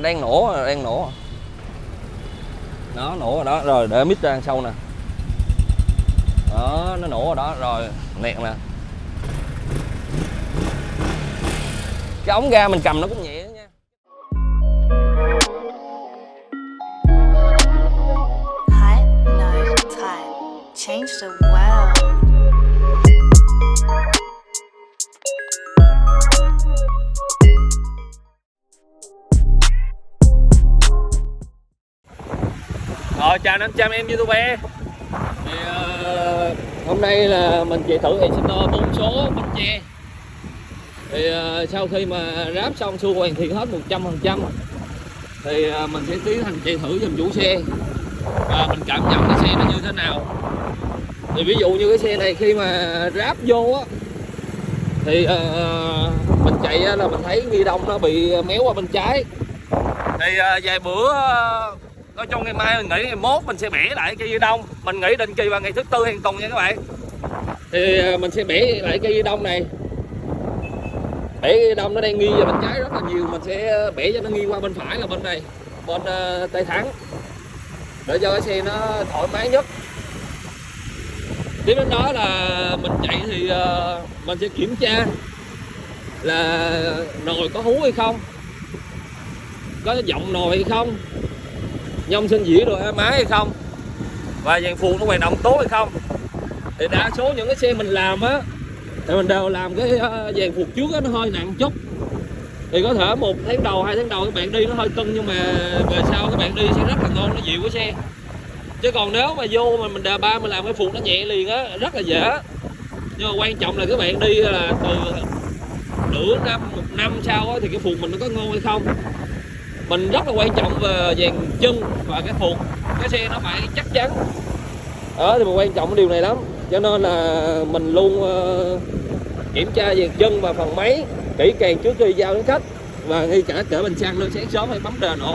đang nổ rồi, đang nổ. Nó nổ rồi đó, rồi để mít ra đằng sau nè. Đó, nó nổ rồi đó, rồi nẹt nè. Cái ống ga mình cầm nó cũng nhẹ nha. Change the world. Rồi chào 500 em YouTube. Thì hôm nay là mình chạy thử Exciter 4 số Bến Tre. Thì sau khi mà ráp xong xuôi hoàn thiện hết 100%, thì mình sẽ tiến hành chạy thử giùm chủ xe và mình cảm nhận cái xe nó như thế nào. Thì ví dụ như cái xe này khi mà ráp vô á, thì mình chạy là mình thấy ghi đông nó bị méo qua bên trái. Thì vài bữa nói chung ngày mai mình nghĩ ngày mốt mình sẽ bẻ lại cây ghi đông. Mình nghĩ định kỳ vào ngày thứ Tư hàng tuần nha các bạn. Thì mình sẽ bẻ lại cây ghi đông này. Bẻ ghi đông nó đang nghi vào bên trái rất là nhiều, mình sẽ bẻ cho nó nghi qua bên phải là bên này, bên tay thắng, để cho cái xe nó thoải mái nhất. Tiếp đến đó là mình chạy thì mình sẽ kiểm tra là nồi có hú hay không, có giọng nồi hay không, nhông sinh dĩa rồi máy hay không, và dàn phù nó hoạt động tốt hay không. Thì đa số những cái xe mình làm á thì mình đều làm cái dàn phù trước á, nó hơi nặng chút. Thì có thể 1 tháng đầu 2 tháng đầu các bạn đi nó hơi cưng, nhưng mà về sau các bạn đi sẽ rất là ngon, nó dịu cái xe. Chứ còn nếu mà vô mà mình đà ba mình làm cái phù nó nhẹ liền á, rất là dễ. Nhưng mà quan trọng là các bạn đi là từ nửa năm 1 năm sau á, thì cái phù mình nó có ngon hay không. Mình rất là quan trọng về dàn chân và cái phù, cái xe nó phải chắc chắn. Đó thì mình quan trọng cái điều này lắm, cho nên là mình luôn kiểm tra dàn chân và phần máy kỹ càng trước khi giao đến khách, và ngay cả chở bình xăng lên sáng sớm hay bấm đèn nổ.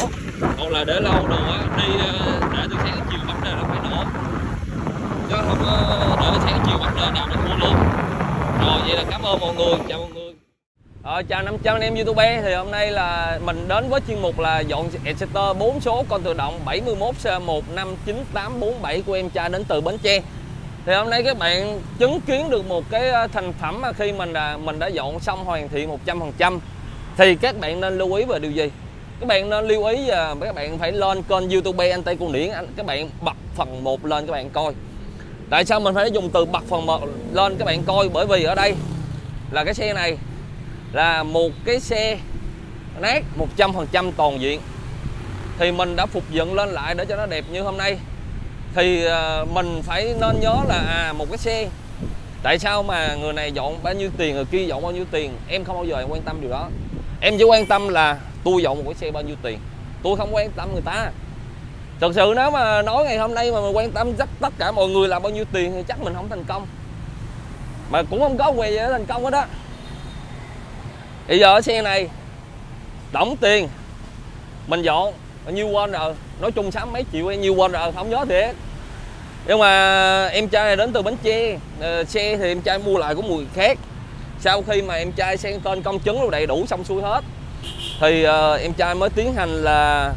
Còn là để lâu đồ á, đi để từ sáng đến chiều bấm đèn là phải nổ, chứ không để sáng chiều bấm đèn nào nó thua luôn. Rồi vậy là cảm ơn mọi người, chào mọi người. Chào 500 anh em YouTube. Thì hôm nay là mình đến với chuyên mục là dọn Exciter 4 số con tự động 71C159847 của em trai đến từ Bến Tre. Thì hôm nay các bạn chứng kiến được một cái thành phẩm mà khi mình đã dọn xong hoàn thiện 100%. Thì các bạn nên lưu ý về điều gì? Các bạn nên lưu ý là các bạn phải lên kênh YouTube Anh Tây Côn Điển, các bạn bật phần 1 lên các bạn coi. Tại sao mình phải dùng từ bật phần 1 lên các bạn coi? Bởi vì ở đây là cái xe này là một cái xe nát 100% toàn diện. Thì mình đã phục dựng lên lại để cho nó đẹp như hôm nay. Thì mình phải nên nhớ là một cái xe, tại sao mà người này dọn bao nhiêu tiền, người kia dọn bao nhiêu tiền, em không bao giờ em quan tâm điều đó. Em chỉ quan tâm là tôi dọn một cái xe bao nhiêu tiền, tôi không quan tâm người ta. Thật sự nếu mà nói ngày hôm nay mà mình quan tâm tất cả mọi người làm bao nhiêu tiền thì chắc mình không thành công, mà cũng không có quay để thành công hết đó. Bây giờ ở xe này tổng tiền mình dọn bao nhiêu quên rồi, nói chung 60 mấy triệu em nhiêu quên rồi, không nhớ thiệt. Nhưng mà em trai này đến từ Bến Tre, xe thì em trai mua lại của mùi khác. Sau khi mà em trai sang tên công chứng rồi đầy đủ xong xuôi hết, thì em trai mới tiến hành là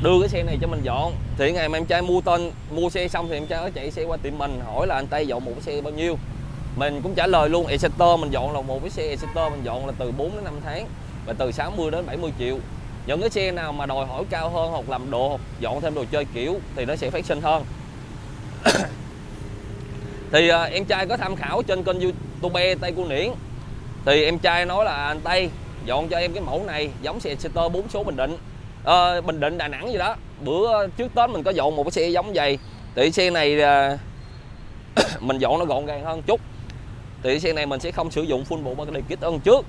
đưa cái xe này cho mình dọn. Thì ngày mà em trai mua xe xong thì em trai có chạy xe qua tiệm mình hỏi là anh Tây dọn một cái xe bao nhiêu. Mình cũng trả lời luôn, Exciter mình dọn là một cái xe Exciter mình dọn là từ 4 đến 5 tháng và từ 60 đến 70 triệu. Những cái xe nào mà đòi hỏi cao hơn hoặc làm đồ hoặc dọn thêm đồ chơi kiểu thì nó sẽ phát sinh hơn. Thì em trai có tham khảo trên kênh YouTube Tây Côn Điển. Thì em trai nói là anh Tây dọn cho em cái mẫu này giống xe Exciter 4 số Bình Định, Bình Định Đà Nẵng gì đó. Bữa trước Tết mình có dọn một cái xe giống vậy. Thì xe này mình dọn nó gọn gàng hơn chút. Thì xe này mình sẽ không sử dụng full bộ body kit hơn trước,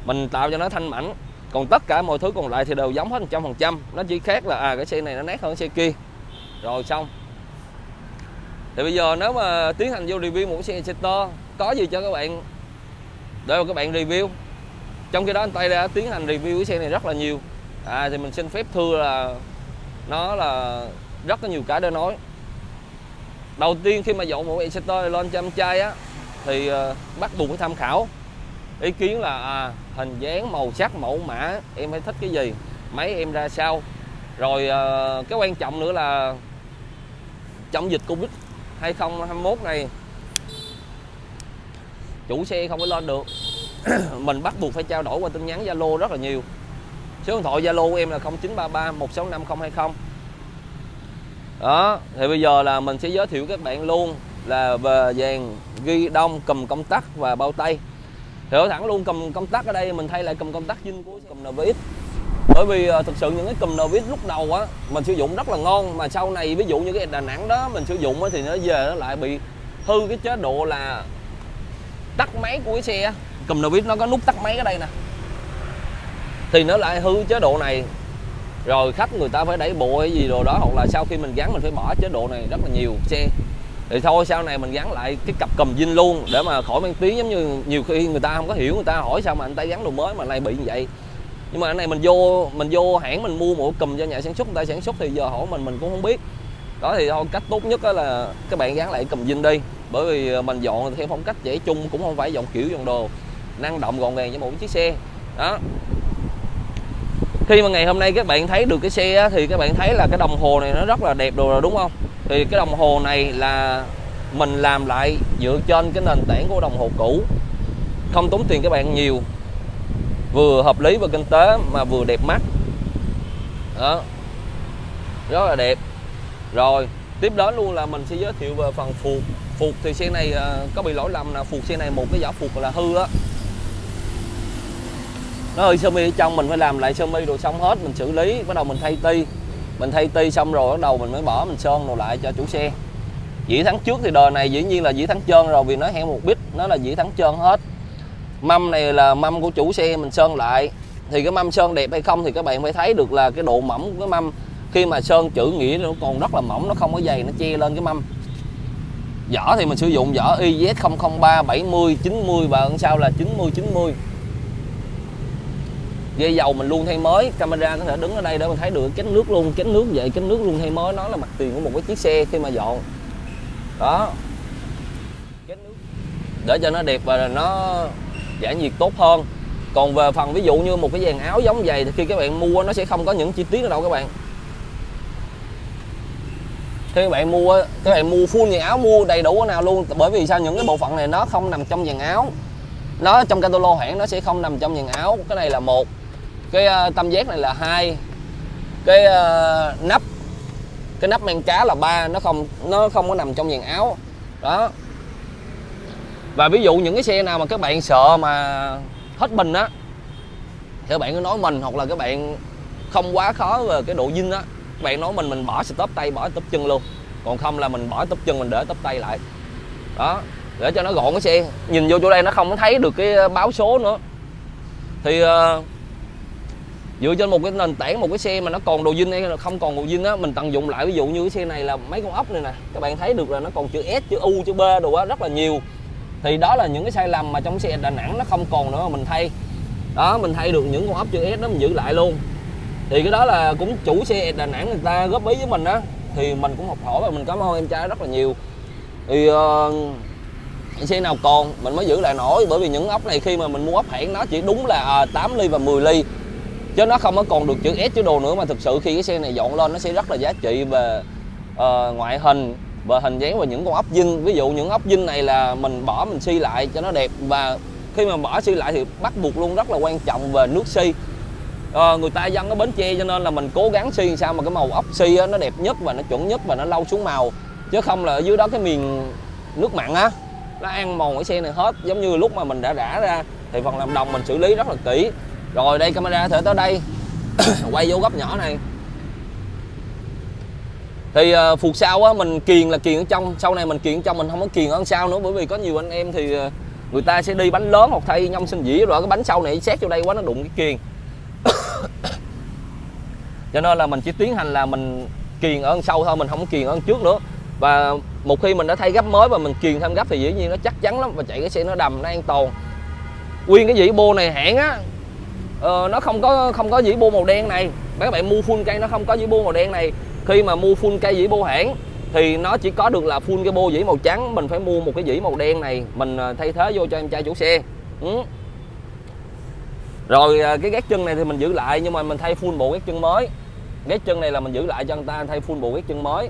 mình tạo cho nó thanh mảnh. Còn tất cả mọi thứ còn lại thì đều giống hết 100%. Nó chỉ khác là cái xe này nó nát hơn xe kia. Rồi xong. Thì bây giờ nếu mà tiến hành vô review một cái xe Exciter, có gì cho các bạn để mà các bạn review. Trong khi đó anh Tây đã tiến hành review cái xe này rất là nhiều. Thì mình xin phép thưa là nó là rất có nhiều cái để nói. Đầu tiên khi mà dọn một Exciter lên cho em trai á, thì bắt buộc phải tham khảo ý kiến là hình dáng, màu sắc, mẫu mã em phải thích cái gì, máy em ra sao. Rồi cái quan trọng nữa là trong dịch Covid 2021 này chủ xe không có lên được mình bắt buộc phải trao đổi qua tin nhắn Zalo rất là nhiều. Số điện thoại Zalo của em là 0933 165 020. Đó, thì bây giờ là mình sẽ giới thiệu các bạn luôn là về dàn ghi đông, cùm công tắc và bao tay. Thì nói thẳng luôn, cùm công tắc ở đây mình thay lại cùm công tắc zin của cùm NVX. Bởi vì thực sự những cái cùm NVX lúc đầu á mình sử dụng rất là ngon, mà sau này ví dụ như cái Đà Nẵng đó mình sử dụng á, thì nó về nó lại bị hư cái chế độ là tắt máy của cái xe. Cùm NVX nó có nút tắt máy ở đây nè, thì nó lại hư chế độ này, rồi khách người ta phải đẩy bộ hay gì đồ đó, hoặc là sau khi mình gắn mình phải bỏ chế độ này rất là nhiều xe. Thì thôi sau này mình gắn lại cái cặp cùm zin luôn để mà khỏi mang tiếng, giống như nhiều khi người ta không có hiểu, người ta hỏi sao mà anh ta gắn đồ mới mà lại bị như vậy. Nhưng mà cái này mình vô hãng mình mua một cùm cho nhà sản xuất người ta sản xuất, thì giờ hỏi mình cũng không biết. Đó thì thôi, cách tốt nhất là các bạn gắn lại cùm zin đi, bởi vì mình dọn theo phong cách trẻ trung, cũng không phải dọn kiểu dọn đồ, năng động gọn gàng cho một chiếc xe. Đó, khi mà ngày hôm nay các bạn thấy được cái xe á, thì các bạn thấy là cái đồng hồ này nó rất là đẹp rồi đúng không? Thì cái đồng hồ này là mình làm lại dựa trên cái nền tảng của đồng hồ cũ, không tốn tiền các bạn nhiều, vừa hợp lý và kinh tế mà vừa đẹp mắt. Đó, rất là đẹp. Rồi tiếp đến luôn là mình sẽ giới thiệu về phần phuộc. Phuộc thì xe này có bị lỗi lầm là phuộc xe này một cái vỏ phuộc là hư á, nó hơi sơ mi ở trong, mình phải làm lại sơ mi rồi xong hết mình xử lý, bắt đầu mình thay ti xong rồi bắt đầu mình mới bỏ mình sơn đồ lại cho chủ xe. Dĩ thắng trước thì đời này dĩ nhiên là dĩ thắng trơn rồi, vì nó heo một bit, nó là dĩ thắng trơn hết. Mâm này là mâm của chủ xe mình sơn lại, thì cái mâm sơn đẹp hay không thì các bạn phải thấy được là cái độ mỏng của cái mâm. Khi mà sơn chữ nghĩa nó còn rất là mỏng, nó không có dày, nó che lên cái mâm. Vỏ thì mình sử dụng vỏ IZ003 70 90 và đằng sau là 90. Dây dầu mình luôn thay mới, camera có thể đứng ở đây để mình thấy được cái nước luôn, cái nước vậy, cái nước luôn thay mới, nó là mặt tiền của một cái chiếc xe khi mà dọn. Đó, để cho nó đẹp và nó giải nhiệt tốt hơn. Còn về phần ví dụ như một cái dàn áo giống vậy thì khi các bạn mua nó sẽ không có những chi tiết ở đâu các bạn. Khi các bạn mua full dàn áo, mua đầy đủ cái nào luôn, bởi vì sao những cái bộ phận này nó không nằm trong dàn áo, nó trong catalog hãng nó sẽ không nằm trong dàn áo. Cái này là một, cái tam giác này là 2, cái nắp mang cá là 3, nó không có nằm trong dàn áo. Đó. Và ví dụ những cái xe nào mà các bạn sợ mà hết pin á, thì các bạn cứ nói mình, hoặc là các bạn không quá khó về cái độ zin á, các bạn nói mình bỏ stop tay, bỏ stop chân luôn. Còn không là mình bỏ stop chân, mình để stop tay lại. Đó, để cho nó gọn cái xe. Nhìn vô chỗ đây nó không có thấy được cái báo số nữa. Thì dựa trên một cái nền tảng, một cái xe mà nó còn đồ zin hay là không còn đồ zin á, mình tận dụng lại. Ví dụ như cái xe này là mấy con ốc này nè, các bạn thấy được là nó còn chữ S, chữ U, chữ B đồ á, rất là nhiều. Thì đó là những cái sai lầm mà trong xe Đà Nẵng nó không còn nữa mà mình thay. Đó, mình thay được những con ốc chữ S đó mình giữ lại luôn. Thì cái đó là cũng chủ xe Đà Nẵng người ta góp ý với mình á, thì mình cũng học hỏi và mình cảm ơn em trai rất là nhiều. Thì xe nào còn mình mới giữ lại nổi, bởi vì những ốc này khi mà mình mua ốc hãng nó chỉ đúng là 8 ly và 10 ly, chứ nó không có còn được chữ S chữ đồ nữa. Mà thực sự khi cái xe này dọn lên nó sẽ rất là giá trị về ngoại hình và hình dáng và những con ốc zin. Ví dụ những ốc zin này là mình bỏ mình xi lại cho nó đẹp, và khi mà bỏ xi lại thì bắt buộc luôn rất là quan trọng về nước xi. Người ta dân ở Bến Tre cho nên là mình cố gắng xi sao mà cái màu ốc xi nó đẹp nhất và nó chuẩn nhất và nó lâu xuống màu, chứ không là ở dưới đó cái miền nước mặn á nó ăn mòn cái xe này hết. Giống như lúc mà mình đã rã ra thì phần làm đồng mình xử lý rất là kỹ. Rồi đây camera thể tới đây quay vô góc nhỏ này. Thì phuộc sau á mình kiền là kiền ở trong, sau này mình kiền ở trong, mình không có kiền ở sau nữa, bởi vì có nhiều anh em thì người ta sẽ đi bánh lớn hoặc thay nhông sinh dĩ rồi cái bánh sau này xét vô đây quá nó đụng cái kiền. Cho nên là mình chỉ tiến hành là mình kiền ở sau thôi, mình không có kiền ở trước nữa. Và một khi mình đã thay gấp mới và mình kiền thêm gấp thì dĩ nhiên nó chắc chắn lắm và chạy cái xe nó đầm, nó an toàn. Nguyên cái dĩ bô này hãng á nó không có dĩ bô màu đen này. Các bạn mua full cây nó không có dĩ bô màu đen này. Khi mà mua full cây dĩ bô hãng thì nó chỉ có được là full cái bô dĩ màu trắng. Mình phải mua một cái dĩ màu đen này mình thay thế vô cho em trai chủ xe. Rồi cái gác chân này thì mình giữ lại, nhưng mà mình thay full bộ gác chân mới. Gác chân này là mình giữ lại cho người ta, thay full bộ gác chân mới.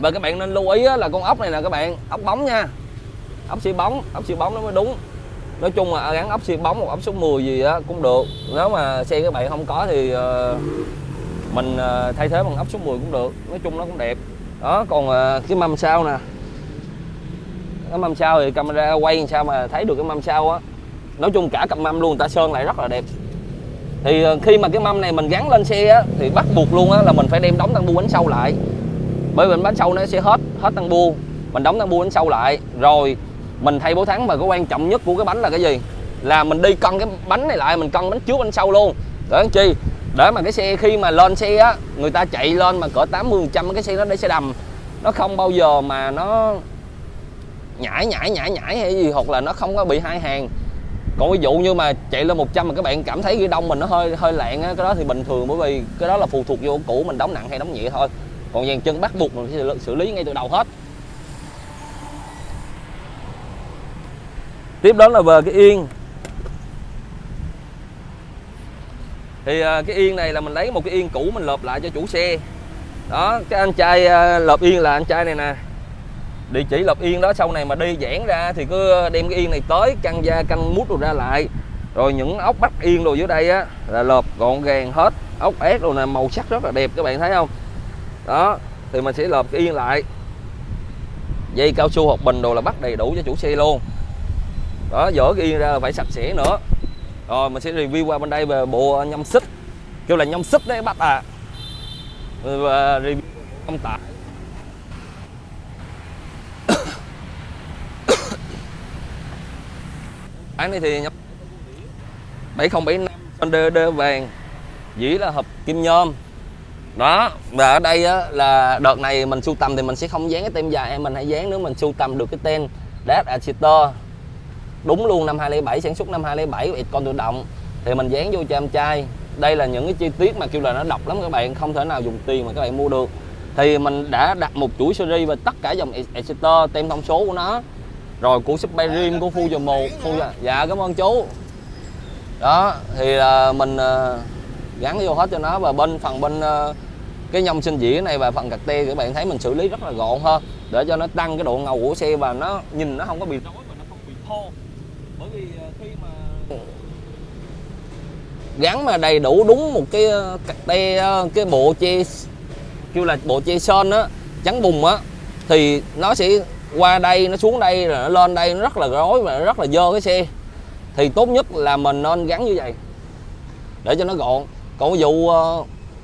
Và các bạn nên lưu ý là con ốc này nè các bạn, ốc bóng nha, ốc xi bóng nó mới đúng. Nói chung là gắn ốc xi bóng một ốc số 10 gì á cũng được. Nếu mà xe các bạn không có thì mình thay thế bằng ốc số 10 cũng được, nói chung nó cũng đẹp. Đó, còn cái mâm sau nè, cái mâm sau thì camera quay làm sao mà thấy được cái mâm sau á. Nói chung cả cặp mâm luôn, người ta sơn lại rất là đẹp. Thì khi mà cái mâm này mình gắn lên xe á, thì bắt buộc luôn á là mình phải đem đóng tăng bu bánh sau lại, bởi vì bánh sau nó sẽ hết tăng bu. Mình đóng tăng bu bánh sau lại rồi mình thay bố thắng. Và cái quan trọng nhất của cái bánh là cái gì, là mình đi cân cái bánh này lại, mình cân bánh trước bánh sau luôn. Để làm chi, để mà cái xe khi mà lên xe á, người ta chạy lên mà cỡ 80% cái xe nó để xe đầm, nó không bao giờ mà nó nhảy hay gì, hoặc là nó không có bị hai hàng. Còn ví dụ như mà chạy lên 100 mà các bạn cảm thấy ghi đông mình nó hơi lạng á, cái đó thì bình thường, bởi vì cái đó là phụ thuộc vô cũ mình đóng nặng hay đóng nhẹ thôi. Còn dàn chân bắt buộc mình phải xử lý ngay từ đầu hết. Tiếp đó là về cái yên. Thì cái yên này là mình lấy một cái yên cũ mình lợp lại cho chủ xe. Đó, cái anh trai lợp yên là anh trai này nè. Địa chỉ lợp yên đó, sau này mà đi giãn ra thì cứ đem cái yên này tới căng da căng mút rồi ra lại. Rồi những ốc bắt yên đồ dưới đây á là lợp gọn gàng hết, ốc ép đồ nè, màu sắc rất là đẹp, các bạn thấy không? Đó, thì mình sẽ lợp cái yên lại. Dây cao su hộp bình đồ là bắt đầy đủ cho chủ xe luôn. Đó, dỡ cái yên ra là phải sạch sẽ nữa. Rồi mình sẽ review qua bên đây về bộ nhâm xích, kêu là nhâm xích đấy bắt à. Và review không tải. Cái này thì 7075 DD vàng, dĩ là hộp kim nhôm. Đó, và ở đây á, là đợt này mình sưu tầm thì mình sẽ không dán cái tem dài em mình hay dán nữa, mình sưu tầm được cái tem Dash Exciter đúng luôn, năm 2007, sản xuất năm 2007, con tự động thì mình dán vô cho em trai. Đây là những cái chi tiết mà kêu là nó độc lắm các bạn, không thể nào dùng tiền mà các bạn mua được. Thì mình đã đặt một chuỗi series về tất cả dòng Exciter, tem thông số của nó, rồi của Supreme, của Fusion 1, dạ cảm ơn chú. Đó, thì mình gắn vô hết cho nó. Và phần bên cái nhông sinh dĩa này và phần cạc te các bạn thấy mình xử lý rất là gọn hơn, để cho nó tăng cái độ ngầu của xe và nó nhìn nó không có bị rối và nó không bị thô. Bởi vì khi mà gắn mà đầy đủ đúng một cái cạc te, cái bộ che kêu là bộ che sơn á, trắng bùng á, thì nó sẽ qua đây, nó xuống đây, rồi nó lên đây, nó rất là rối và rất là dơ cái xe. Thì tốt nhất là mình nên gắn như vậy để cho nó gọn. Còn ví dụ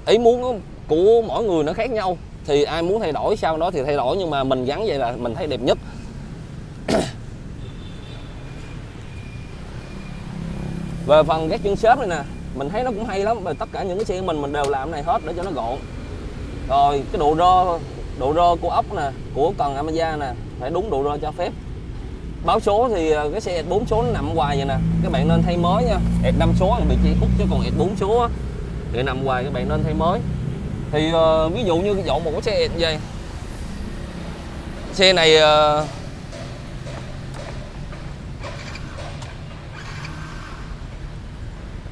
ý muốn của mỗi người nó khác nhau, thì ai muốn thay đổi sau đó thì thay đổi, nhưng mà mình gắn vậy là mình thấy đẹp nhất. Về phần gác chân xếp này nè, mình thấy nó cũng hay lắm. Và tất cả những cái xe mình đều làm này hết để cho nó gọn. Rồi cái độ rơ của ốc nè, của cần Amazon nè, phải đúng độ rơ cho phép. Báo số thì cái xe 4 số nó nằm hoài vậy nè, các bạn nên thay mới nha. 5 số thì bị chi hút, chứ còn 4 số á, thì nằm hoài, các bạn nên thay mới. Thì ví dụ như dọn một cái xe như vậy, xe này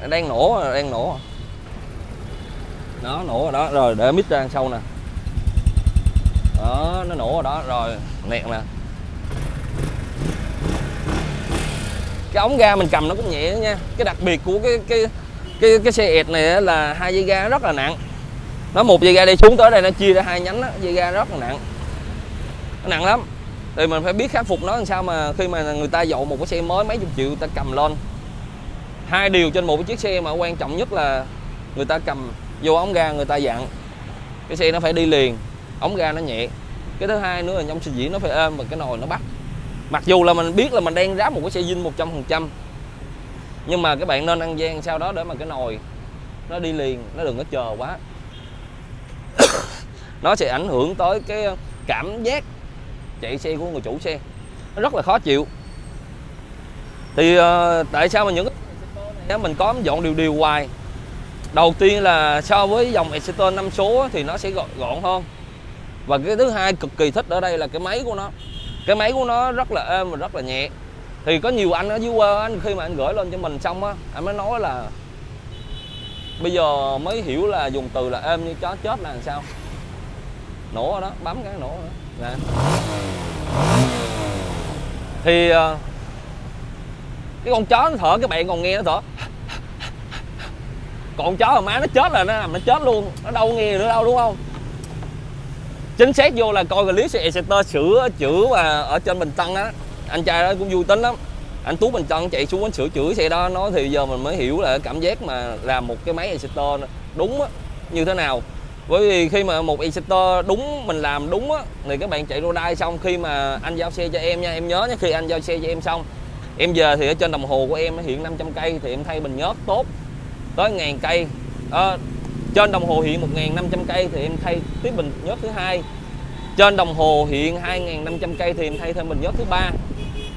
đang nổ nó nổ rồi đó. Rồi để mít ra sau nè, đó nó nổ rồi đó. Rồi nẹt nè, cái ống ga mình cầm nó cũng nhẹ nha. Cái đặc biệt của cái xe ẹt này là 2 dây ga rất là nặng. Nó một dây ga đi xuống tới đây nó chia ra 2 nhánh đó, dây ga rất là nặng, nó nặng lắm. Thì mình phải biết khắc phục nó làm sao mà khi mà người ta dọn một cái xe mới mấy chục triệu người ta cầm lên. 2 điều trên một cái chiếc xe mà quan trọng nhất là người ta cầm vô ống ga, người ta dặn cái xe nó phải đi liền, ống ga nó nhẹ. Cái thứ hai nữa là nhông sinh dĩa nó phải êm và cái nồi nó bắt. Mặc dù là mình biết là mình đang ráp một cái xe zin 100%, nhưng mà các bạn nên ăn gian sau đó để mà cái nồi nó đi liền, nó đừng có chờ quá. Nó sẽ ảnh hưởng tới cái cảm giác chạy xe của người chủ xe, nó rất là khó chịu. Thì tại sao mà những cái mình có dọn đều hoài. Đầu tiên là so với dòng Exciter 5 số thì nó sẽ gọn hơn. Và cái thứ hai cực kỳ thích ở đây là cái máy của nó. Cái máy của nó rất là êm và rất là nhẹ. Thì có nhiều anh ở dưới quê anh khi mà anh gửi lên cho mình xong á, anh mới nói là bây giờ mới hiểu là dùng từ là êm như chó chết là làm sao. Nổ rồi đó, bấm cái nổ rồi đó. Nè. Thì cái con chó nó thở, các bạn còn nghe nó thở. Còn chó mà má nó chết là nó nằm nó chết luôn, nó đâu nghe nữa đâu, đúng không? Chính xác vô là coi clip xe Exciter chữa và ở trên Bình Tân á, anh trai đó cũng vui tính lắm. Anh Tú Bình Tân chạy xuống anh sửa chữa xe đó, nói thì giờ mình mới hiểu là cảm giác mà làm một cái máy Exciter đúng á, như thế nào. Bởi vì khi mà một Exciter đúng, mình làm đúng á, thì các bạn chạy Rodai xong, khi mà anh giao xe cho em nha, em nhớ nha, khi anh giao xe cho em xong, em về thì ở trên đồng hồ của em nó hiện 500 cây thì em thay bình nhớt tốt tới 1000 cây. Trên đồng hồ hiện 1500 cây thì em thay tiếp bình nhớt thứ hai. Trên đồng hồ hiện 2500 cây thì em thay thêm bình nhớt thứ ba.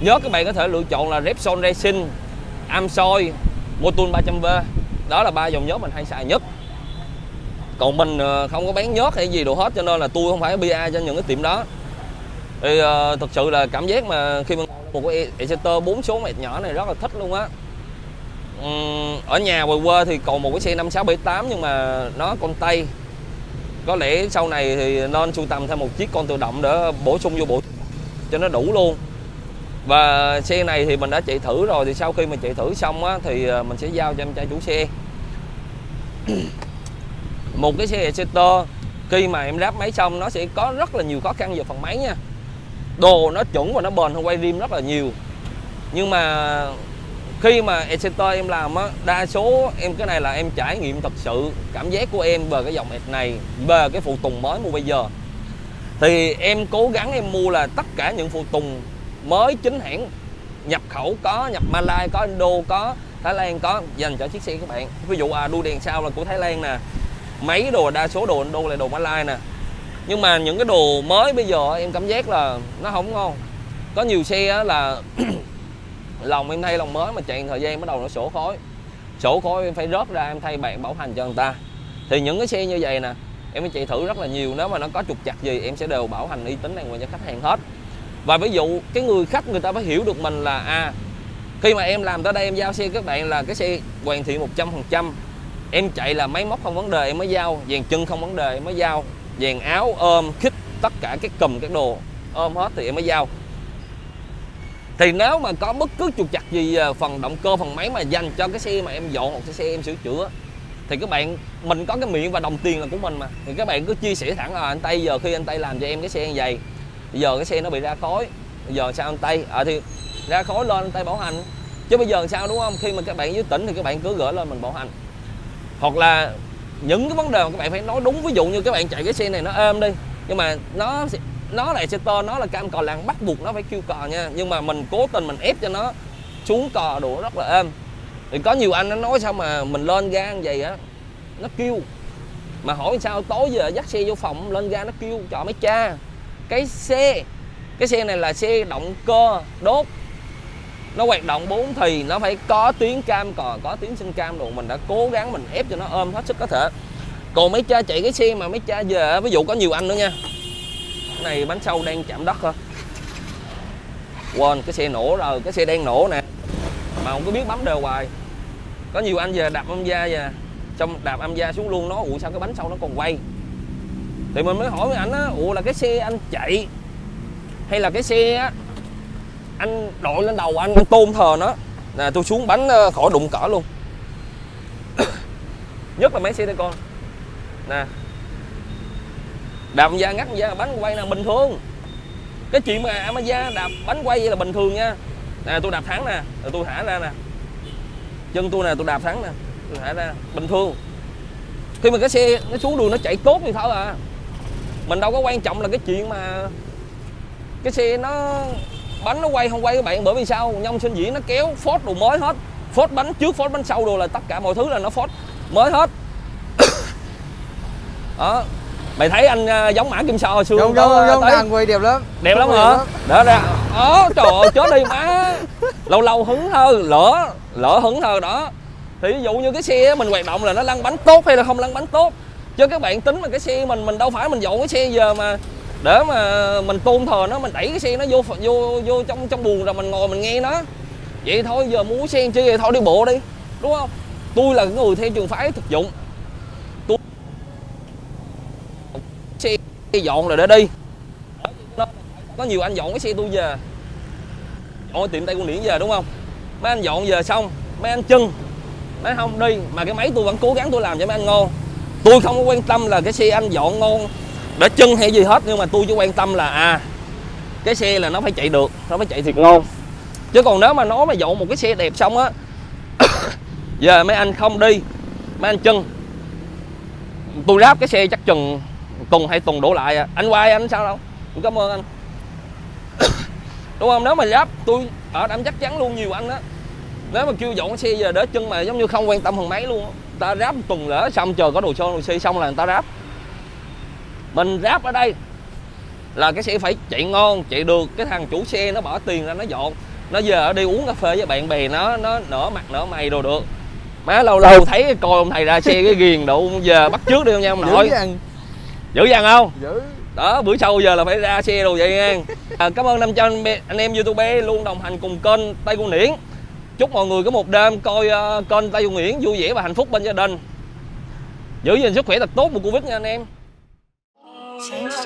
Nhớt các bạn có thể lựa chọn là Repsol Racing, Amsoy, Motul 300V. Đó là 3 dòng nhớt mình hay xài nhất. Còn mình không có bán nhớt hay gì đồ hết, cho nên là tôi không phải BA cho những cái tiệm đó. Thì thực sự là cảm giác mà khi mà một cái Exciter 4 số mẹt nhỏ này rất là thích luôn á. Ở nhà ngoài quê thì còn một cái xe 5678 nhưng mà nó con Tây. Có lẽ sau này thì nên sưu tầm thêm một chiếc con tự động để bổ sung vô bộ cho nó đủ luôn. Và xe này thì mình đã chạy thử rồi, thì sau khi mình chạy thử xong á, thì mình sẽ giao cho em trai chủ xe. Một cái xe Exciter khi mà em ráp máy xong nó sẽ có rất là nhiều khó khăn về phần máy nha. Đồ nó chuẩn và nó bền hơn quay rim rất là nhiều. Nhưng mà khi mà Exciter em làm á, đa số em cái này là em trải nghiệm thật sự cảm giác của em về cái dòng S này, về cái phụ tùng mới mua bây giờ. Thì em cố gắng em mua là tất cả những phụ tùng mới chính hãng, nhập khẩu có, nhập Malai có, Indo có, Thái Lan có, dành cho chiếc xe các bạn. Ví dụ đuôi đèn sau là của Thái Lan nè, máy đồ đa số đồ Indo là đồ Malai nè. Nhưng mà những cái đồ mới bây giờ em cảm giác là nó không ngon. Có nhiều xe á là lòng em thay lòng mới mà chạy thời gian bắt đầu nó sổ khói em phải rớt ra em thay bạn bảo hành cho người ta. Thì những cái xe như vậy nè em phải chạy thử rất là nhiều, nếu mà nó có trục trặc gì em sẽ đều bảo hành uy tín đàng hoàng cho khách hàng hết. Và ví dụ cái người khách người ta phải hiểu được mình là khi mà em làm tới đây em giao xe các bạn là cái xe hoàn thiện 100%. Em chạy là máy móc không vấn đề em mới giao, dàn chân không vấn đề em mới giao, dàn áo ôm khít tất cả các cùm các đồ ôm hết thì em mới giao. Thì nếu mà có bất cứ trục trặc gì phần động cơ, phần máy mà dành cho cái xe mà em dọn, một cái xe em sửa chữa, thì các bạn, mình có cái miệng và đồng tiền là của mình mà, thì các bạn cứ chia sẻ thẳng là anh Tây giờ khi anh Tây làm cho em cái xe như vậy, bây giờ cái xe nó bị ra khói, bây giờ sao anh Tây thì ra khói lên anh Tây bảo hành, chứ bây giờ sao, đúng không? Khi mà các bạn dưới tỉnh thì các bạn cứ gửi lên mình bảo hành. Hoặc là những cái vấn đề mà các bạn phải nói đúng, ví dụ như các bạn chạy cái xe này nó êm đi, nhưng mà nó là Exciter, nó là cam cò làng, bắt buộc nó phải kêu cò nha, nhưng mà mình cố tình mình ép cho nó xuống cò đồ rất là êm. Thì có nhiều anh nó nói sao mà mình lên ga như vậy á nó kêu, mà hỏi sao tối giờ dắt xe vô phòng lên ga nó kêu, trời mấy cha, cái xe này là xe động cơ đốt, nó hoạt động 4 thì nó phải có tiếng cam cò, có tiếng sinh cam đồ, mình đã cố gắng mình ép cho nó ôm hết sức có thể. Còn mấy cha chạy cái xe mà mấy cha về, ví dụ có nhiều anh nữa nha, cái này bánh sau đang chạm đất thôi, quên cái xe nổ rồi, cái xe đang nổ nè mà không có biết bấm đều hoài. Có nhiều anh về đạp âm gia về, xong đạp âm gia xuống luôn, nó ủa sao cái bánh sau nó còn quay. Thì mình mới hỏi với ảnh á, ủa là cái xe anh chạy hay là cái xe á anh đội lên đầu anh tôn thờ nó. Nè tôi xuống bánh khỏi đụng cỏ luôn. Nhất là mấy xe đây con nè, đạp da ngắt da bánh quay là bình thường. Cái chuyện mà Amazia đạp bánh quay vậy là bình thường nha. Nè tôi đạp thẳng nè, rồi tôi thả ra nè, chân tôi nè tôi đạp thẳng nè, tôi thả ra bình thường. Khi mà cái xe nó xuống đường nó chạy tốt thì thôi à, mình đâu có quan trọng là cái chuyện mà cái xe nó bánh nó quay không quay các bạn. Bởi vì sao, Nhông Sinh Diễn nó kéo Ford đồ mới hết, Ford bánh trước Ford bánh sau đồ, là tất cả mọi thứ là nó Ford mới hết. Đó, mày thấy anh giống Mã Kim Sao hồi xưa giống thằng quay đẹp lắm, đẹp lắm hả? Đó ra đó, trời ơi chết đi má, lâu lâu hứng thơ, lỡ hứng thơ đó. Thì ví dụ như cái xe mình hoạt động là nó lăn bánh tốt hay là không lăn bánh tốt, chứ các bạn tính mà cái xe mình đâu phải mình dọn cái xe giờ mà để mà mình tôn thờ nó, mình đẩy cái xe nó vô trong buồng rồi mình ngồi mình nghe nó. Vậy thôi giờ muốn xe chi vậy thôi đi bộ đi, đúng không? Tôi là người theo trường phái thực dụng, tôi xe dọn rồi để đi. Có nhiều anh dọn cái xe tôi về, dọn tiệm Tây Côn Điển về, đúng không? Mấy anh dọn về xong mấy anh chân, mấy anh không đi mà cái máy tôi vẫn cố gắng tôi làm cho mấy anh ngon. Tôi không có quan tâm là cái xe anh dọn ngon để chân hay gì hết, nhưng mà tôi chỉ quan tâm là cái xe là nó phải chạy được, nó phải chạy thiệt ngon. Chứ còn nếu mà nó mà dọn một cái xe đẹp xong á giờ mấy anh không đi, mấy anh chân, tôi ráp cái xe chắc chừng tuần 2 tuần đổ lại à. Anh Quay anh sao đâu, tôi cảm ơn anh. Đúng không? Nếu mà ráp tôi ở đảm chắc chắn luôn, nhiều anh á, nếu mà kêu dọn cái xe về đỡ chân mà giống như không quan tâm phần mấy luôn. Ta ráp một tuần lỡ xong chờ có đồ sơn đồ xe xong là người ta ráp. Mình ráp ở đây là cái xe phải chạy ngon, chạy được. Cái thằng chủ xe nó bỏ tiền ra nó dọn, nó giờ đi uống cà phê với bạn bè nó nở mặt nở mày đồ được. Má lâu lâu thấy cái coi ông thầy ra xe cái ghiền độ giờ bắt trước đi không nha ông nội. Dữ dằn không? Dữ. Đó, bữa sau giờ là phải ra xe đồ vậy nha. Cảm ơn 500 anh em YouTube luôn đồng hành cùng kênh Tây Côn Điển. Chúc mọi người có một đêm coi kênh Tây Côn Điển vui vẻ và hạnh phúc bên gia đình. Giữ gìn sức khỏe thật tốt mùa Covid nha anh em. Change